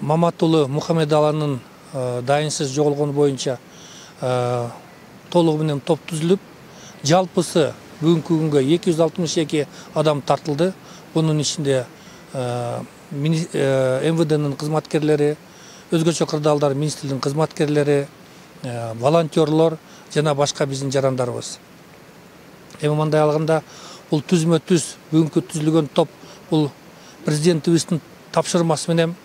Маматулы Мухаммедаланын дайынсыз жоголгону боюнча толугу менен топ түзүлүп, жалпысы бүгүнкү күнгө 262 адам тартылды. Bunun içinde МВД'нин кызматкерлери, өзгөчө кырдаалдар министрлигинин кызматкерлери, волонтерлор жана башка биздин жарандарыбыз. Эми мындай алганда бул түзмө-түз бүгүнкү түзүлгөн топ бул президентибиздин тапшырмасы менен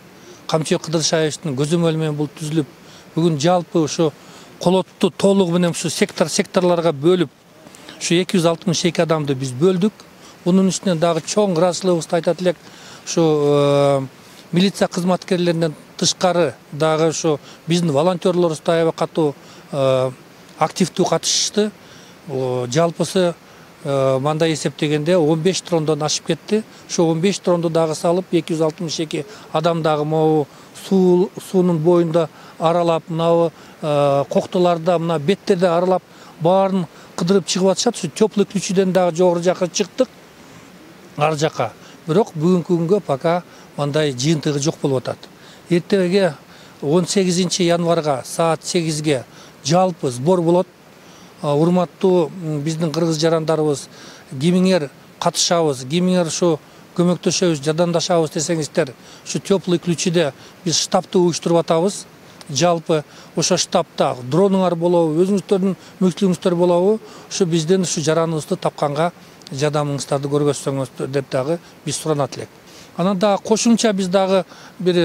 Камчы Кыдыршаевичтин көзөмөлү менен бул түзүлүп, бүгүн жалпы ушу колотту толугу менен ушу секторлорго бөлүп, ушу 262 адамды биз бөлдүк. Bunun üstüne dagы çoğun ыраазычылыгыбызды айтат элек, ушу милиция кызматкерлеринен тышкары дагы ушу биздин волонтерлорубуз да аябай катуу активдүү катышышты. Жалпысы мындай эсептегенде 15 тоннадан ашып кетти. Ошо 15 тоннду дагы салып 262 адам дагы могу суунун боюнда аралап, мына коктоларда, мына беттерде аралап баарын кыдырып чыгып атышат. Ушу теплый ключиден дагы жогору жакка чыктык. Ар жака. Бирок бүгүнкү күнгө пока мындай жыйынтыгы жок болуп атат. Эртеге 18 январга саат 8ге жалпы сбор болот. Урматтуу биздин кыргыз жарандарыбыз, кимиңер катышабыз, кимиңер ушу көмөктөшөбүз, жардамдашабыз десеңиздер, ушу теплый ключиде биз штабты уюштуруп атабыз. Жалпы ошо штабта дронуңар болобу, өзүңүздөрдүн мүмкүнчүлүгүңүздөр болобу, ушу бизден ушу жараныбызды тапканга жардамыңыздарды көргөзсөңүздөр деп дагы биз суранат элек. Анан дагы кошумча биз дагы бир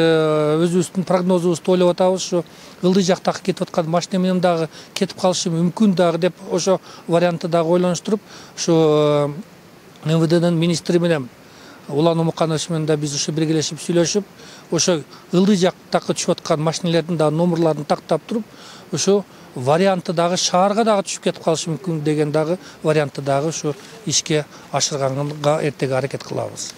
өзүбүздүн прогнозубузду ойлоп атабыз. Ушу ылдый жактагы кетип аткан машина менен дагы кетип калышы мүмкүн дагы деп ошо вариантты дагы ойлонуштуруп, ушу МВДнин министри менен Улан Умуканович менен да биз ушу биргелешип сүйлөшүп, ошо ылдый жактагы түшүп аткан машиналердин дагы номерларын тактап туруп, ошо вариантты дагы шаарга дагы түшүп кетип калышы мүмкүн деген дагы вариантты дагы ушу ишке ашырганга эртеге аракет кылабыз.